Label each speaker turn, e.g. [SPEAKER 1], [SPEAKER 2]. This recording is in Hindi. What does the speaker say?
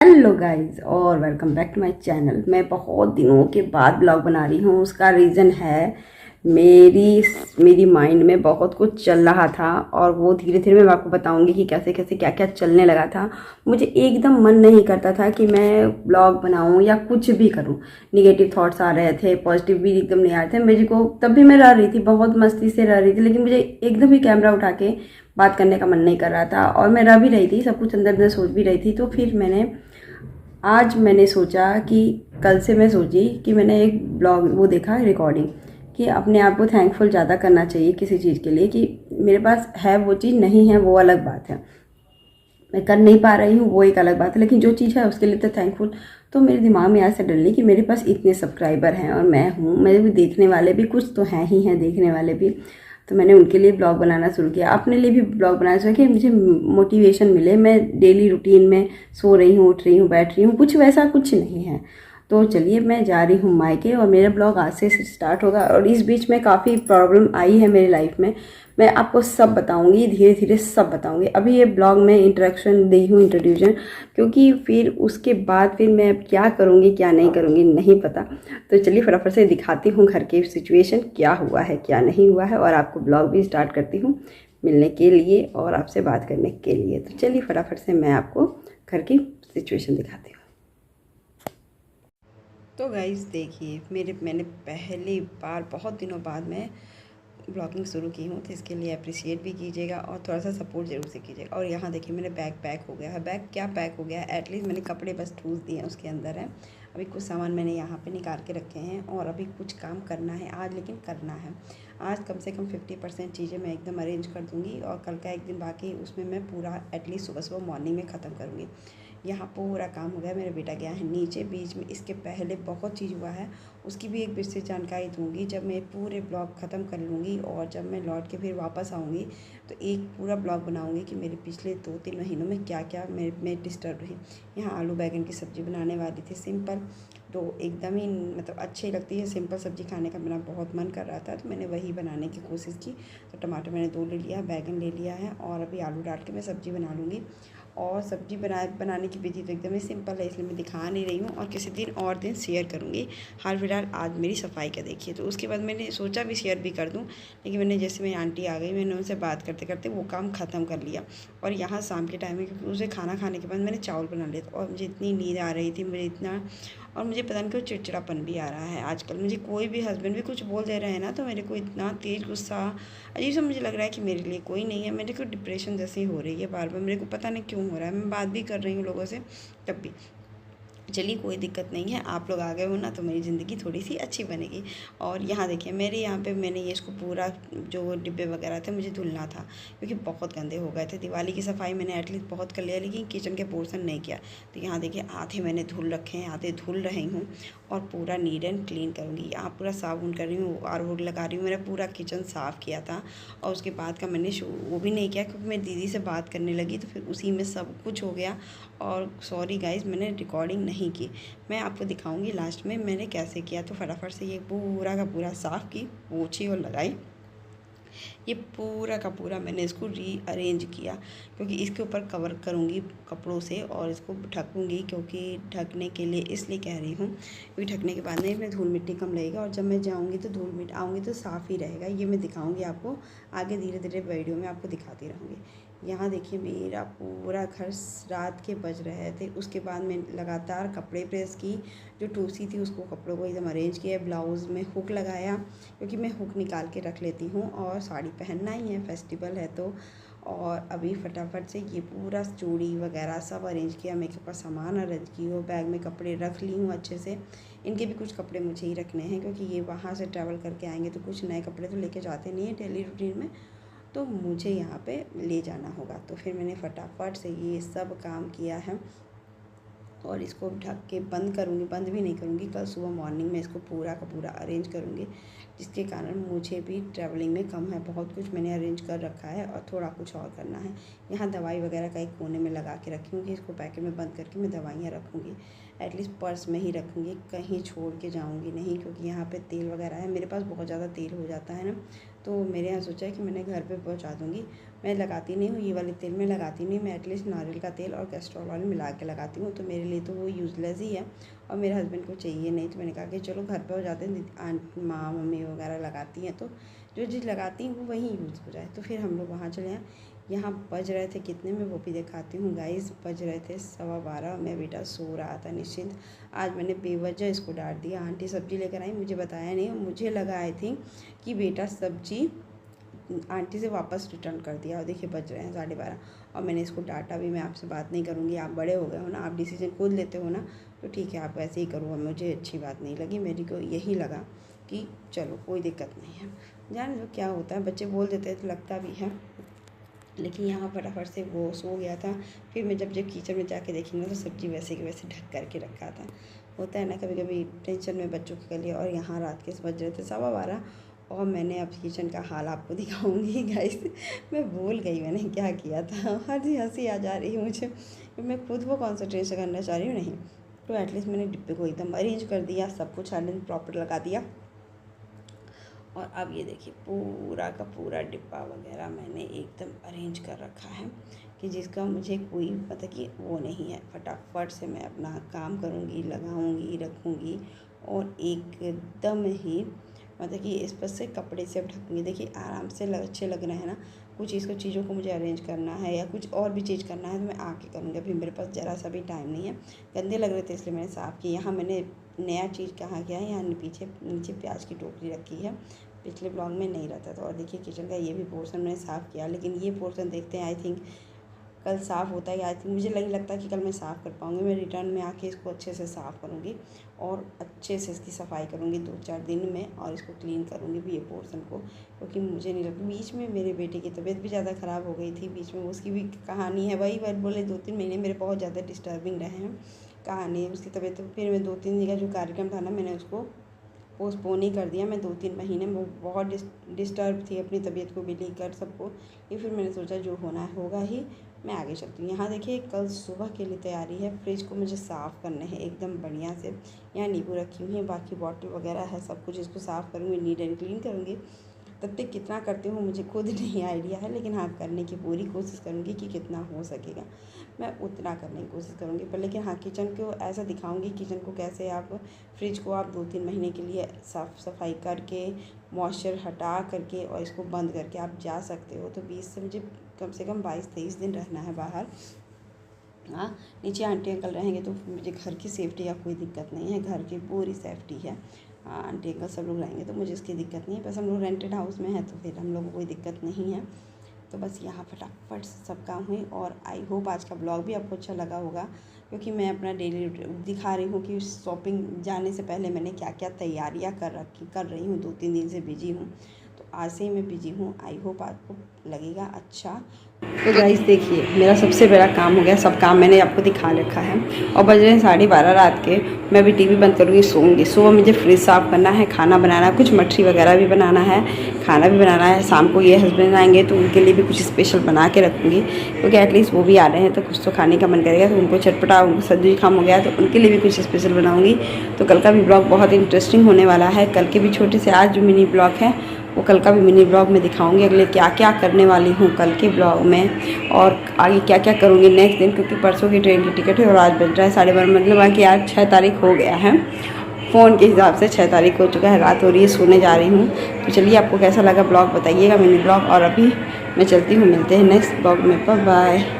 [SPEAKER 1] हेलो गाइस और welcome back to my channel. मैं बहुत दिनों के बाद ब्लॉग बना रही हूँ। उसका रीज़न है मेरी माइंड में बहुत कुछ चल रहा था और वो धीरे धीरे मैं आपको बताऊंगी कि कैसे कैसे क्या क्या चलने लगा था। मुझे एकदम मन नहीं करता था कि मैं ब्लॉग बनाऊं या कुछ भी करूं। निगेटिव थॉट्स आ रहे थे, पॉजिटिव भी एकदम नहीं आ रहे थे मेरे को। तब भी मैं रह रही थी, बहुत मस्ती से रह रही थी, लेकिन मुझे एकदम ही कैमरा उठा के बात करने का मन नहीं कर रहा था और मैं रह भी रही थी, सब कुछ अंदर अंदर सोच भी रही थी। तो फिर आज मैंने सोचा कि कल से मैं सोची कि मैंने एक ब्लॉग वो देखा रिकॉर्डिंग कि अपने आप को थैंकफुल ज़्यादा करना चाहिए किसी चीज़ के लिए। कि मेरे पास है वो चीज़, नहीं है वो अलग बात है, मैं कर नहीं पा रही हूँ वो एक अलग बात है, लेकिन जो चीज़ है उसके लिए तो थैंकफुल। तो मेरे दिमाग में ऐसे डली कि मेरे पास इतने सब्सक्राइबर हैं और मैं हूँ, मेरे भी देखने वाले भी कुछ तो हैं ही हैं देखने वाले भी। तो मैंने उनके लिए ब्लॉग बनाना शुरू किया, अपने लिए भी ब्लॉग बनाना शुरू किया कि मुझे मोटिवेशन मिले। मैं डेली रूटीन में सो रही हूँ, उठ रही हूँ, बैठ रही हूँ, कुछ वैसा कुछ नहीं है। तो चलिए मैं जा रही हूँ मायके और मेरा ब्लॉग आज से स्टार्ट होगा। और इस बीच में काफ़ी प्रॉब्लम आई है मेरी लाइफ में, मैं आपको सब बताऊंगी, धीरे धीरे सब बताऊंगी। अभी ये ब्लॉग में इंट्रोडक्शन दी हूँ, इंट्रोड्यूशन, क्योंकि फिर उसके बाद फिर मैं क्या करूँगी क्या नहीं करूँगी नहीं पता। तो चलिए फटाफट से दिखाती हूँ घर की सिचुएशन, क्या हुआ है क्या नहीं हुआ है, और आपको ब्लॉग भी स्टार्ट करती हूँ मिलने के लिए और आपसे बात करने के लिए। तो चलिए फटाफट से मैं आपको घर की सिचुएशन दिखाती हूँ। तो गाइस देखिए, मैंने पहली बार बहुत दिनों बाद मैं ब्लॉगिंग शुरू की हूँ, तो इसके लिए अप्रिशिएट भी कीजिएगा और थोड़ा सा सपोर्ट ज़रूर से कीजिएगा। और यहाँ देखिए मेरे बैग पैक हो गया है। बैग क्या पैक हो गया है, एटलीस्ट मैंने कपड़े बस ठूस दिए हैं, उसके अंदर है। अभी कुछ सामान मैंने यहाँ पे निकाल के रखे हैं और अभी कुछ काम करना है आज, लेकिन करना है आज कम से कम 50% चीज़ें मैं एकदम अरेंज कर दूँगी और कल का एक दिन बाकी, उसमें मैं पूरा एटलीस्ट सुबह सुबह मॉर्निंग में ख़त्म करूँगी। यहाँ पूरा काम हो गया, मेरा बेटा गया है नीचे। बीच में इसके पहले बहुत चीज़ हुआ है, उसकी भी एक विस्तृत जानकारी दूंगी जब मैं पूरे ब्लॉग ख़त्म कर लूँगी। और जब मैं लौट के फिर वापस आऊँगी तो एक पूरा ब्लॉग बनाऊँगी कि मेरे पिछले 2-3 महीनों में क्या क्या मैं डिस्टर्ब रही। यहाँ आलू बैगन की सब्ज़ी बनाने वाली थी, सिंपल, तो एकदम ही मतलब अच्छी लगती है सिंपल सब्ज़ी खाने का। मेरा बहुत मन कर रहा था तो मैंने वही बनाने की कोशिश की। तो टमाटर मैंने 2 ले लिया, बैगन ले लिया है और अभी आलू डाल के मैं सब्ज़ी बना लूँगी। और सब्ज़ी बनाने की विधि तो एकदम ही सिंपल है, इसलिए मैं दिखा नहीं रही हूँ और किसी दिन और दिन शेयर करूँगी। हाल फिलहाल आज मेरी सफाई का देखिए। तो उसके बाद मैंने सोचा भी शेयर भी कर दूँ, लेकिन मैंने जैसे मेरी आंटी आ गई, मैंने उनसे बात करते करते वो काम ख़त्म कर लिया। और यहाँ शाम के टाइम में, क्योंकि उसे खाना खाने के बाद मैंने चावल बना लिया था और मुझे इतनी नींद आ रही थी, मुझे इतना, और मुझे पता नहीं क्यों चिड़चिड़ापन भी आ रहा है आजकल। मुझे कोई भी हस्बैंड भी कुछ बोल दे रहे हैं ना, तो मेरे को इतना तेज़ गुस्सा, अजीब सा मुझे लग रहा है कि मेरे लिए कोई नहीं है। मेरे को डिप्रेशन जैसी हो रही है बार बार, मेरे को पता नहीं क्यों हो रहा है। मैं बात भी कर रही हूँ लोगों से तब भी। चलिए कोई दिक्कत नहीं है, आप लोग आ गए हो ना तो मेरी ज़िंदगी थोड़ी सी अच्छी बनेगी। और यहाँ देखिए मेरे यहाँ पे मैंने ये इसको पूरा, जो डिब्बे वगैरह थे मुझे धुलना था क्योंकि बहुत गंदे हो गए थे। दिवाली की सफाई मैंने एटलीस्ट बहुत कर लिया, लेकिन किचन के पोर्शन नहीं किया। तो यहाँ देखिए आधे मैंने धुल रखे हैं, आधे धुल रही हूँ और पूरा नीट एंड क्लीन करूँगी। यहाँ पूरा साबुन कर रही हूँ और वो लगा रही हूँ। मेरा पूरा किचन साफ़ किया था और उसके बाद का मैंने वो भी नहीं किया क्योंकि मैं दीदी से बात करने लगी, तो फिर उसी में सब कुछ हो गया। और सॉरी गाइज़, मैंने रिकॉर्डिंग नहीं की, मैं आपको दिखाऊंगी लास्ट में मैंने कैसे किया। तो फटाफट से ये पूरा का पूरा साफ़ की, पोछी और लगाई। ये पूरा का पूरा मैंने इसको रीअरेंज किया क्योंकि इसके ऊपर कवर करूँगी कपड़ों से और इसको ढकूँगी, क्योंकि ढकने के लिए इसलिए कह रही हूँ क्योंकि ढकने के बाद में इसमें धूल मिट्टी कम लगेगा और जब मैं जाऊँगी तो धूल मिट्टी आऊँगी तो साफ़ ही रहेगा। ये मैं दिखाऊँगी आपको आगे, धीरे धीरे वीडियो में आपको दिखाती रहूँगी। यहाँ देखिए मेरा पूरा घर रात के बज रहे थे, उसके बाद मैं लगातार कपड़े प्रेस की, जो टूसी थी उसको कपड़ों को एकदम अरेंज किया, ब्लाउज़ में हुक लगाया क्योंकि मैं हुक निकाल के रख लेती हूँ और साड़ी पहनना ही है, फेस्टिवल है तो। और अभी फटाफट से ये पूरा चूड़ी वगैरह सब अरेंज किया, मेकअप का सामान अरेंज की हो, बैग में कपड़े रख ली हूँ अच्छे से। इनके भी कुछ कपड़े मुझे ही रखने हैं क्योंकि ये वहाँ से ट्रैवल करके आएंगे तो कुछ नए कपड़े तो लेके जाते नहीं हैं डेली रूटीन में, तो मुझे यहाँ पे ले जाना होगा। तो फिर मैंने फटाफट से ये सब काम किया है और इसको ढक के बंद करूँगी, बंद भी नहीं करूँगी, कल सुबह मॉर्निंग में इसको पूरा का पूरा अरेंज करूँगी। जिसके कारण मुझे भी ट्रैवलिंग में कम है। बहुत कुछ मैंने अरेंज कर रखा है और थोड़ा कुछ और करना है। यहाँ दवाई वगैरह का एक कोने में लगा के रखी हूँ कि इसको पैकेट में बंद करके मैं दवाइयाँ रखूँगी, एटलीस्ट पर्स में ही रखूँगी, कहीं छोड़ के जाऊँगी नहीं, क्योंकि यहाँ पे तेल वगैरह है, मेरे पास बहुत ज़्यादा तेल हो जाता है ना, तो मेरे यहाँ सोचा है कि मैंने घर पे पहुँचा दूँगी। मैं लगाती नहीं हूँ ये वाले तेल, मैं लगाती नहीं, मैं एटलीस्ट नारियल का तेल और कैस्ट्रॉल ऑयल मिला के लगाती हूँ, तो मेरे लिए तो वो यूज़लेस ही है और मेरे हस्बैंड को चाहिए नहीं। तो मैंने कहा कि चलो घर पे हो जाते हैं, आंटी माँ मम्मी वगैरह लगाती हैं, तो जो चीज़ लगाती हैं वो वहीं यूज़ हो जाए। तो फिर हम लोग वहाँ चले आए। यहाँ बज रहे थे कितने में वो भी दिखाती हूँ गाइस, बज रहे थे 12:15। मैं बेटा सो रहा था निश्चिंत। आज मैंने बेवजह इसको डांट दिया। आंटी सब्ज़ी लेकर आई, मुझे बताया नहीं, मुझे लगा आई थिंक कि बेटा सब्ज़ी आंटी से वापस रिटर्न कर दिया। और देखिए बज रहे हैं 12:30 और मैंने इसको डांटा भी। मैं आपसे बात नहीं करूँगी, आप बड़े हो गए हो ना, आप डिसीजन खुद लेते हो ना, तो ठीक है आप वैसे ही करो। मुझे अच्छी बात नहीं लगी, मेरी को यही लगा कि चलो कोई दिक्कत नहीं है, जाने दो क्या होता है, बच्चे बोल देते हैं तो लगता भी है। लेकिन यहाँ फटाफट से वो सो गया था। फिर मैं जब किचन में जाके देखी ना, तो सब्ज़ी वैसे के वैसे ढक करके रखा था। होता है ना कभी कभी टेंशन में बच्चों के लिए। और यहाँ रात के बज रहे थे 12:15 और मैंने अब किचन का हाल आपको दिखाऊंगी गाइस। मैं भूल गई मैंने क्या किया था, हंसी आ जा रही है मुझे, मैं खुद वो कॉन्सेंट्रेशन करना चाह रही हूँ नहीं। तो एटलीस्ट मैंने डिब्बे को एकदम अरेंज कर दिया, सब कुछ अरेंज प्रॉपर लगा दिया। और अब ये देखिए पूरा का पूरा डिब्बा वगैरह मैंने एकदम अरेंज कर रखा है कि जिसका मुझे कोई मतलब कि वो नहीं है। फटाफट से मैं अपना काम करूँगी, लगाऊँगी, रखूँगी और एकदम ही मतलब कि इस पर से कपड़े से अब ढकूँगी। देखिए आराम से अच्छे लग रहे हैं ना। कुछ चीज़ों को मुझे अरेंज करना है या कुछ और भी चीज़ करना है तो मैं आके करूँगी। अभी मेरे पास ज़रा सा भी टाइम नहीं है। गंदे लग रहे थे इसलिए मैंने साफ़ किया। यहाँ मैंने नया चीज़ कहाँ किया है, यहाँ नीचे प्याज की टोकरी रखी है, पिछले ब्लॉग में नहीं रहता था। और देखिए किचन का ये भी पोर्शन मैंने साफ़ किया, लेकिन ये पोर्शन देखते हैं आई थिंक कल साफ़ होता है। आई थिंक मुझे लगता है कि कल मैं साफ़ कर पाऊँगी। मैं रिटर्न में आके इसको अच्छे से साफ़ करूँगी और अच्छे से इसकी सफाई करूँगी 2-4 दिन में, और इसको क्लीन करूँगी भी ये पोर्शन को, क्योंकि मुझे नहीं लगता। बीच में मेरे बेटे की तबीयत भी ज़्यादा ख़राब हो गई थी, बीच में उसकी भी कहानी है। वही बात बोले 2-3 महीने मेरे बहुत ज़्यादा डिस्टर्बिंग रहे हैं कहानी है उसकी तबीयत। फिर मैं 2-3 दिन का जो कार्यक्रम था ना, मैंने उसको पोस्टपोन ही कर दिया। मैं 2-3 महीने में बहुत डिस्टर्ब थी अपनी तबीयत को भी लेकर सबको, ये फिर मैंने सोचा जो होना है होगा ही, मैं आगे चलती हूँ। यहाँ देखिए कल सुबह के लिए तैयारी है। फ्रिज को मुझे साफ़ करना है एकदम बढ़िया से। यहाँ नींबू रखी हुई है, बाकी बॉटल वगैरह है, सब कुछ इसको साफ़ करूँगी, नीट एंड क्लीन करूँगी। तब तक कितना करती हूँ मुझे खुद नहीं आइडिया है, लेकिन हाँ करने की पूरी कोशिश करूँगी कि कितना हो सकेगा मैं उतना करने की कोशिश करूँगी। पर लेकिन हाँ किचन को ऐसा दिखाऊँगी, किचन को कैसे आप फ्रिज को आप 2-3 महीने के लिए साफ़ सफाई करके मॉइस्चर हटा करके और इसको बंद करके आप जा सकते हो। तो 20 से मुझे कम से कम 22-23 दिन रहना है बाहर। हाँ नीचे आंटी अंकल रहेंगे तो मुझे घर की सेफ्टी का कोई दिक्कत नहीं है, घर की पूरी सेफ्टी है। हाँ आंटी अंकल सब लोग रहेंगे तो मुझे इसकी दिक्कत नहीं है। बस हम लोग रेंटेड हाउस में हैं तो फिर हम लोग को कोई दिक्कत नहीं है। तो बस यहाँ फटाफट सब काम हुई। और आई होप आज का ब्लॉग भी आपको अच्छा लगा होगा, क्योंकि मैं अपना डेली दिखा रही हूँ कि शॉपिंग जाने से पहले मैंने क्या क्या तैयारियाँ कर रही हूँ। 2-3 दिन से बिजी हूँ, तो आज से ही मैं बिजी हूँ। आई होप आपको लगेगा अच्छा। तो गाइस देखिए मेरा सबसे बड़ा काम हो गया, सब काम मैंने आपको दिखा रखा है। और बज रहे हैं 12:30 रात के। मैं भी टीवी बंद करूँगी, सोऊंगी। सुबह मुझे फ्रिज साफ़ करना है, खाना बनाना है, कुछ मठरी वगैरह भी बनाना है, खाना भी बनाना है। शाम को ये हस्बैंड आएंगे तो उनके लिए भी कुछ स्पेशल बना के रखूँगी, क्योंकि एटलीस्ट वो भी आ रहे हैं तो कुछ तो खाने का मन करेगा। तो उनको चटपटा, उनको सर्दी जुकाम हो गया तो उनके लिए भी कुछ स्पेशल बनाऊँगी। तो कल का भी ब्लॉग बहुत इंटरेस्टिंग होने वाला है। कल के भी छोटे से आज जो मिनी ब्लॉग है वो कल का भी मिनी ब्लॉग में दिखाऊंगी, अगले क्या क्या करने वाली हूँ कल के ब्लॉग में, और आगे क्या क्या करूँगी नेक्स्ट दिन। क्योंकि परसों की ट्रेन की टिकट है और आज बज रहा है 12:30, मतलब कि आज 6 तारीख हो गया है। फ़ोन के हिसाब से 6 तारीख हो चुका है, रात हो रही है, सोने जा रही हूँ। तो चलिए आपको कैसा लगा ब्लॉग बताइएगा मिनी ब्लॉग। और अभी मैं चलती हूँ, मिलते हैं नेक्स्ट ब्लॉग में, बाय बाय।